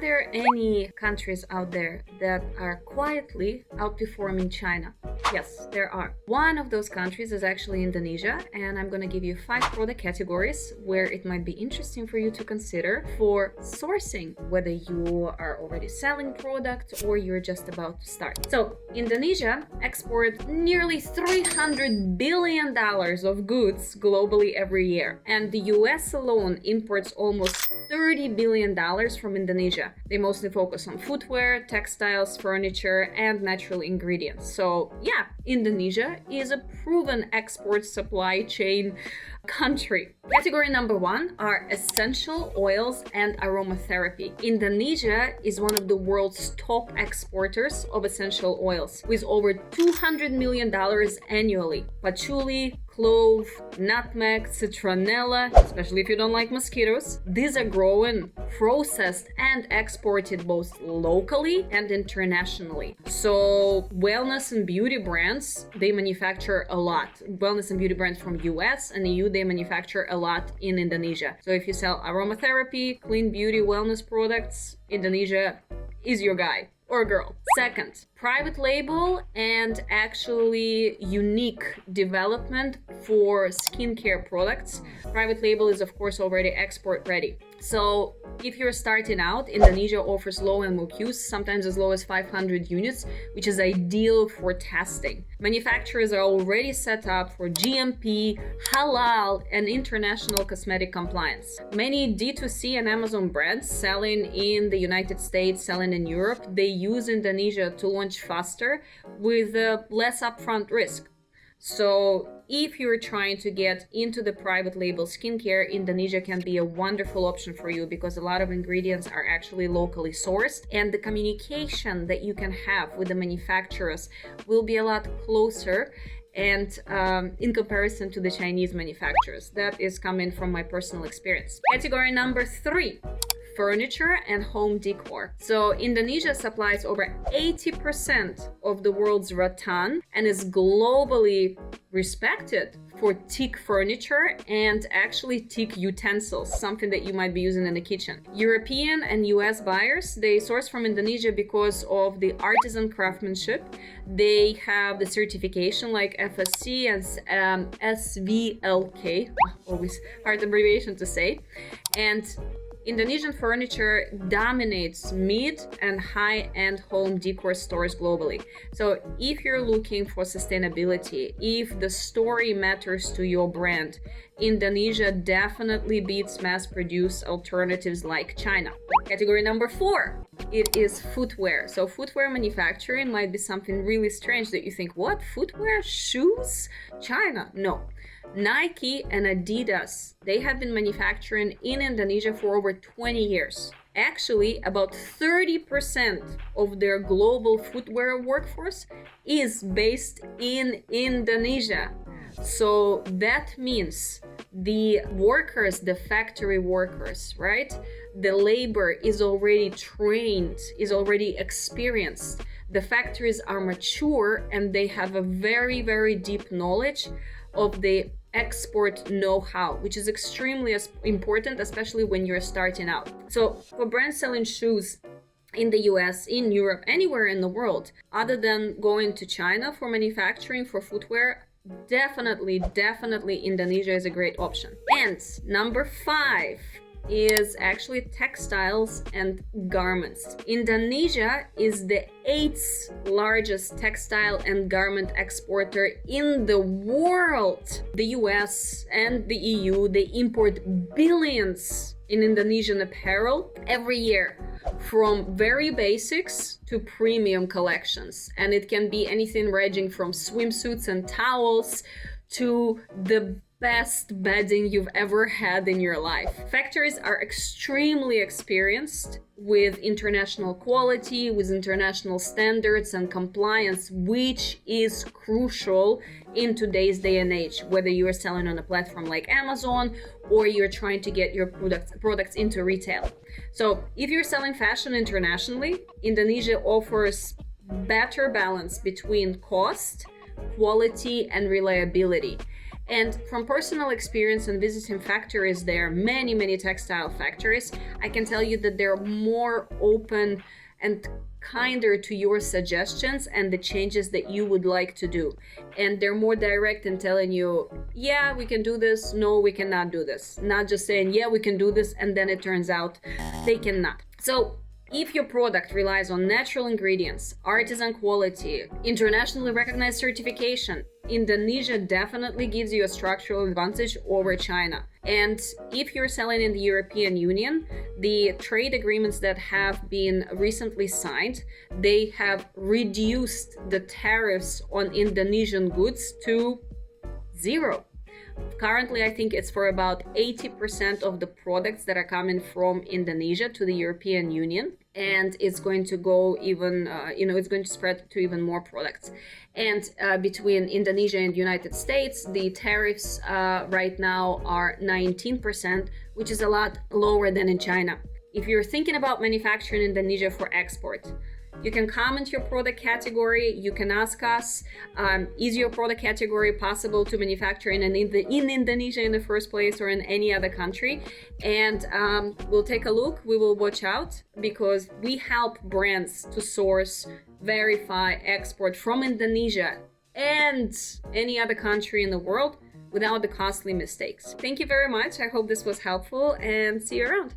there any countries out there that are quietly outperforming China? Yes, there are. One of those countries is actually Indonesia, and I'm going to give you 5 product categories where it might be interesting for you to consider for sourcing, whether you are already selling product or you're just about to start. So, Indonesia exports nearly $300 billion of goods globally every year, and the US alone imports almost $30 billion from Indonesia. They mostly focus on footwear, textiles, furniture, and natural ingredients. So yeah, Indonesia is a proven export supply chain country. Category number 1 are essential oils and aromatherapy. Indonesia is one of the world's top exporters of essential oils, with over $200 million annually. Patchouli, clove, nutmeg, citronella, especially if you don't like mosquitoes. These are grown, processed, and exported both locally and internationally. So wellness and beauty brands, they manufacture a lot. Wellness and beauty brands from US and EU, they manufacture a lot in Indonesia. So if you sell aromatherapy, clean beauty, wellness products, Indonesia is your guy or girl. Second, private label and actually unique development for skincare products. Private label is of course already export ready. So if you're starting out, Indonesia offers low and MOQs, sometimes as low as 500 units, which is ideal for testing. Manufacturers are already set up for GMP, halal, and international cosmetic compliance. Many D2C and Amazon brands selling in the United States, selling in Europe, they use Indonesia to launch faster with less upfront risk. So if you're trying to get into the private label skincare, Indonesia can be a wonderful option for you because a lot of ingredients are actually locally sourced, and the communication that you can have with the manufacturers will be a lot closer and in comparison to the Chinese manufacturers. That is coming from my personal experience. Category number 3. Furniture and home decor. So Indonesia supplies over 80% of the world's rattan and is globally respected for teak furniture and actually teak utensils, something that you might be using in the kitchen. European and US buyers, they source from Indonesia because of the artisan craftsmanship. They have the certification like FSC and SVLK, always hard abbreviation to say. And Indonesian furniture dominates mid and high-end home decor stores globally. So if you're looking for sustainability, if the story matters to your brand, Indonesia definitely beats mass-produced alternatives like China. Category number 4, it is footwear. So footwear manufacturing might be something really strange that you think, what? Footwear? Shoes? China? No. Nike and Adidas, they have been manufacturing in Indonesia for over 20 years. Actually, about 30% of their global footwear workforce is based in Indonesia. So that means the workers, the factory workers, right? The labor is already trained, is already experienced. The factories are mature and they have a very, very deep knowledge of the export know-how, which is extremely important, especially when you're starting out. So for brands selling shoes in the US, in Europe, anywhere in the world, other than going to China for manufacturing for footwear, definitely Indonesia is a great option. And number 5 is actually textiles and garments. Indonesia is the 8th largest textile and garment exporter in the world. The US and the EU, they import billions in Indonesian apparel every year, from very basics to premium collections. And it can be anything ranging from swimsuits and towels to the best bedding you've ever had in your life. Factories are extremely experienced with international quality, with international standards and compliance, which is crucial in today's day and age, whether you are selling on a platform like Amazon or you're trying to get your products into retail. So if you're selling fashion internationally, Indonesia offers better balance between cost, quality, and reliability. And from personal experience and visiting factories there, many textile factories, I can tell you that they're more open and kinder to your suggestions and the changes that you would like to do. And they're more direct in telling you, yeah, we can do this, no, we cannot do this. Not just saying, yeah, we can do this, and then it turns out they cannot. So if your product relies on natural ingredients, artisan quality, internationally recognized certification, Indonesia definitely gives you a structural advantage over China. And if you're selling in the European Union, the trade agreements that have been recently signed, they have reduced the tariffs on Indonesian goods to 0. Currently, I think it's for about 80% of the products that are coming from Indonesia to the European Union. And it's going to go even, it's going to spread to even more products. And between Indonesia and the United States, the tariffs right now are 19%, which is a lot lower than in China. If you're thinking about manufacturing in Indonesia for export, you can comment your product category. You can ask us, is your product category possible to manufacture in Indonesia in the first place or in any other country? And we'll take a look. We will watch out because we help brands to source, verify, export from Indonesia and any other country in the world without the costly mistakes. Thank you very much. I hope this was helpful and see you around.